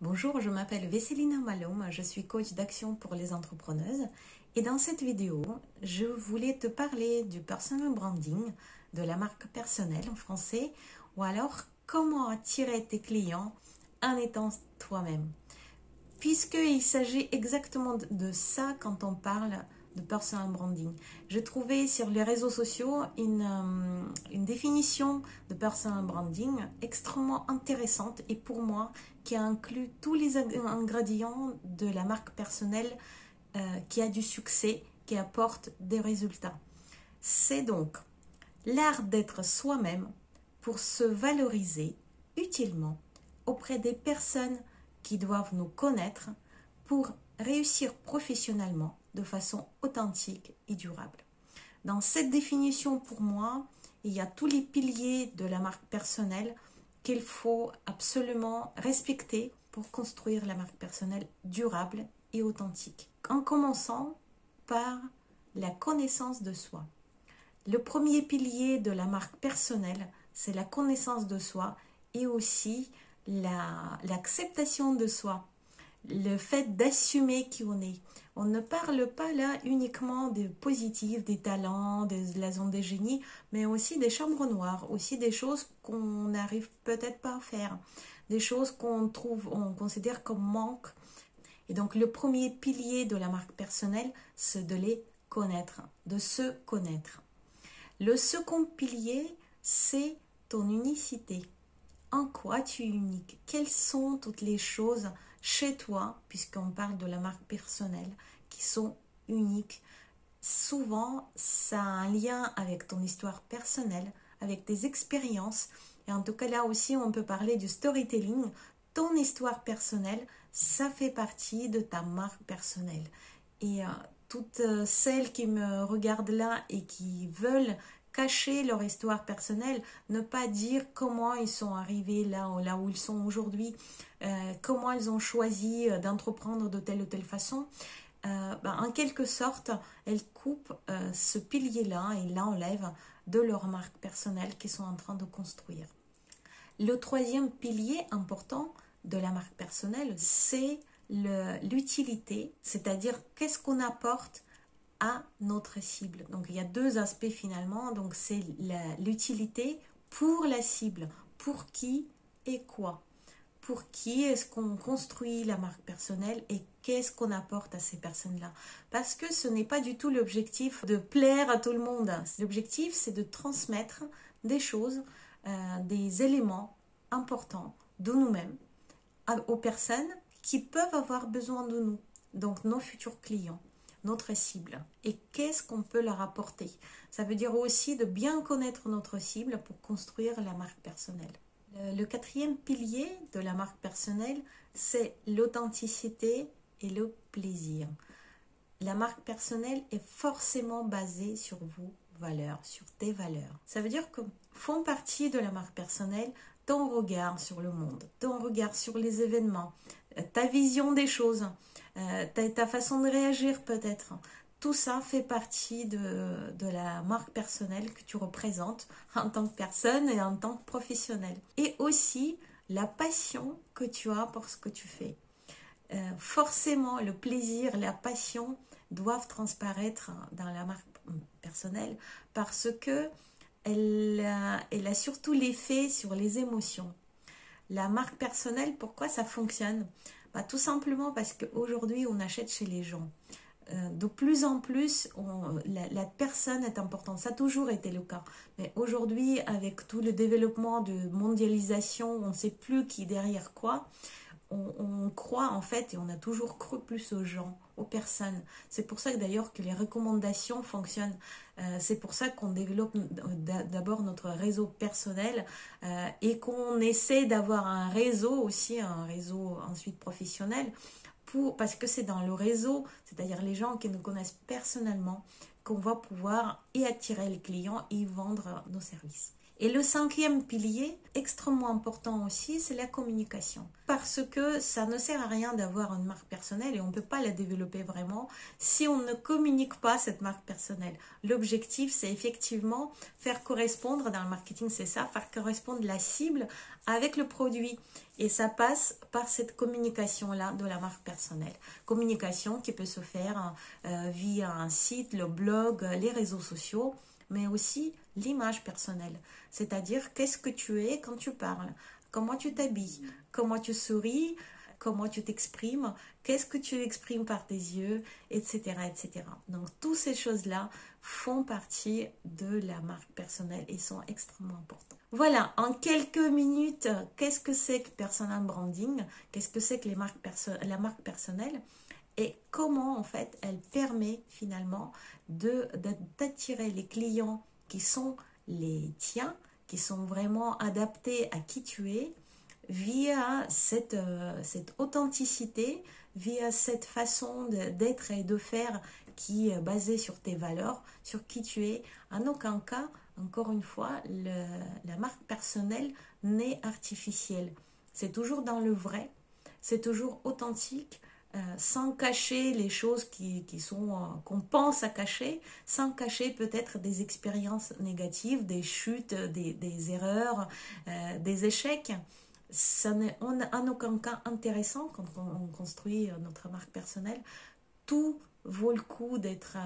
Bonjour, je m'appelle Vesselina Malom, je suis coach d'action pour les entrepreneuses et dans cette vidéo, je voulais te parler du personal branding, de la marque personnelle en français, ou alors comment attirer tes clients en étant toi-même. Puisqu'il s'agit exactement de ça quand on parle de personal branding. Je trouvais sur les réseaux sociaux une définition de personal branding extrêmement intéressante et pour moi qui inclut tous les ingrédients de la marque personnelle qui a du succès, qui apporte des résultats. C'est donc l'art d'être soi-même pour se valoriser utilement auprès des personnes qui doivent nous connaître pour réussir professionnellement de façon authentique et durable. Dans cette définition, pour moi, il y a tous les piliers de la marque personnelle qu'il faut absolument respecter pour construire la marque personnelle durable et authentique. En commençant par la connaissance de soi. Le premier pilier de la marque personnelle, c'est la connaissance de soi et aussi l'acceptation de soi, le fait d'assumer qui on est. On ne parle pas là uniquement des positifs, des talents, de la zone des génies, mais aussi des chambres noires, aussi des choses qu'on n'arrive peut-être pas à faire, des choses qu'on considère comme manque. Et donc le premier pilier de la marque personnelle, c'est de les connaître, de se connaître. Le second pilier, c'est ton unicité. En quoi tu es unique? Quelles sont toutes les choses chez toi, puisqu'on parle de la marque personnelle, qui sont uniques? Souvent, ça a un lien avec ton histoire personnelle, avec tes expériences. Et en tout cas, là aussi, on peut parler du storytelling. Ton histoire personnelle, ça fait partie de ta marque personnelle. Et toutes celles qui me regardent là et qui veulent cacher leur histoire personnelle, ne pas dire comment ils sont arrivés là où ils sont aujourd'hui, comment ils ont choisi d'entreprendre de telle ou telle façon, en quelque sorte, elles coupent ce pilier-là et l'enlèvent de leur marque personnelle qu'ils sont en train de construire. Le troisième pilier important de la marque personnelle, c'est l'utilité, c'est-à-dire qu'est-ce qu'on apporte à notre cible. Donc il y a deux aspects finalement, donc c'est l'utilité pour la cible, pour qui et quoi. Pour qui est-ce qu'on construit la marque personnelle et qu'est-ce qu'on apporte à ces personnes-là. Parce que ce n'est pas du tout l'objectif de plaire à tout le monde. L'objectif, c'est de transmettre des choses, des éléments importants de nous-mêmes aux personnes qui peuvent avoir besoin de nous, donc nos futurs clients, notre cible. Et qu'est-ce qu'on peut leur apporter? Ça veut dire aussi de bien connaître notre cible pour construire la marque personnelle. Le quatrième pilier de la marque personnelle, c'est l'authenticité et le plaisir. La marque personnelle est forcément basée sur vos valeurs, sur tes valeurs. Ça veut dire que font partie de la marque personnelle ton regard sur le monde, ton regard sur les événements, ta vision des choses, ta façon de réagir peut-être. Tout ça fait partie de la marque personnelle que tu représentes en tant que personne et en tant que professionnel. Et aussi la passion que tu as pour ce que tu fais. Forcément, le plaisir, la passion doivent transparaître dans la marque personnelle parce que elle a surtout l'effet sur les émotions. La marque personnelle, pourquoi ça fonctionne? Tout simplement parce qu'aujourd'hui, on achète chez les gens. De plus en plus, la personne est importante. Ça a toujours été le cas. Mais aujourd'hui, avec tout le développement de mondialisation, on ne sait plus qui est derrière quoi. On croit en fait, et on a toujours cru plus aux gens, aux personnes. C'est pour ça que d'ailleurs que les recommandations fonctionnent. C'est pour ça qu'on développe d'abord notre réseau personnel et qu'on essaie d'avoir un réseau aussi, un réseau ensuite professionnel, parce que c'est dans le réseau, c'est-à-dire les gens qui nous connaissent personnellement, qu'on va pouvoir et attirer les clients et vendre nos services. Et le cinquième pilier, extrêmement important aussi, c'est la communication. Parce que ça ne sert à rien d'avoir une marque personnelle et on ne peut pas la développer vraiment si on ne communique pas cette marque personnelle. L'objectif, c'est effectivement faire correspondre, dans le marketing c'est ça, faire correspondre la cible avec le produit. Et ça passe par cette communication-là de la marque personnelle. Communication qui peut se faire via un site, le blog, les réseaux sociaux, mais aussi l'image personnelle. C'est-à-dire qu'est-ce que tu es quand tu parles, comment tu t'habilles, comment tu souris, comment tu t'exprimes, qu'est-ce que tu exprimes par tes yeux, etc., etc. Donc, toutes ces choses-là font partie de la marque personnelle et sont extrêmement importantes. Voilà, en quelques minutes, qu'est-ce que c'est que personal branding? Qu'est-ce que c'est que la marque personnelle? Et comment, en fait, elle permet finalement d'attirer les clients qui sont les tiens, qui sont vraiment adaptés à qui tu es, via cette authenticité, via cette façon d'être et de faire qui est basée sur tes valeurs, sur qui tu es. En aucun cas, encore une fois, la marque personnelle n'est artificielle. C'est toujours dans le vrai, c'est toujours authentique, sans cacher les choses qu'on pense à cacher, sans cacher peut-être des expériences négatives, des chutes, des erreurs, des échecs. Ça n'est en aucun cas intéressant quand on construit notre marque personnelle. Tout vaut le coup d'être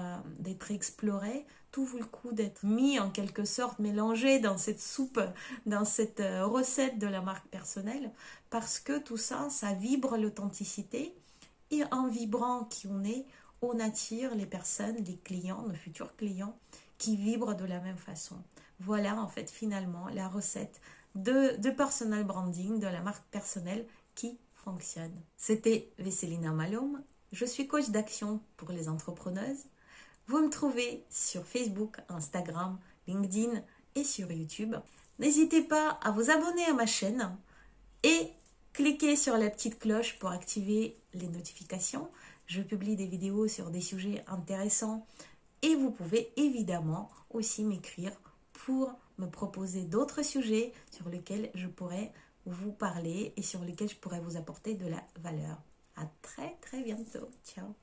exploré, tout vaut le coup d'être mis en quelque sorte, mélangé dans cette soupe, dans cette recette de la marque personnelle, parce que tout ça, ça vibre l'authenticité. Et en vibrant qui on attire les personnes, les clients, nos futurs clients, qui vibrent de la même façon. Voilà en fait finalement la recette de personal branding, de la marque personnelle qui fonctionne. C'était Veselina Malum, je suis coach d'action pour les entrepreneuses. Vous me trouvez sur Facebook, Instagram, LinkedIn et sur YouTube. N'hésitez pas à vous abonner à ma chaîne et cliquez sur la petite cloche pour activer les notifications. Je publie des vidéos sur des sujets intéressants et vous pouvez évidemment aussi m'écrire pour me proposer d'autres sujets sur lesquels je pourrais vous parler et sur lesquels je pourrais vous apporter de la valeur. À très très bientôt. Ciao.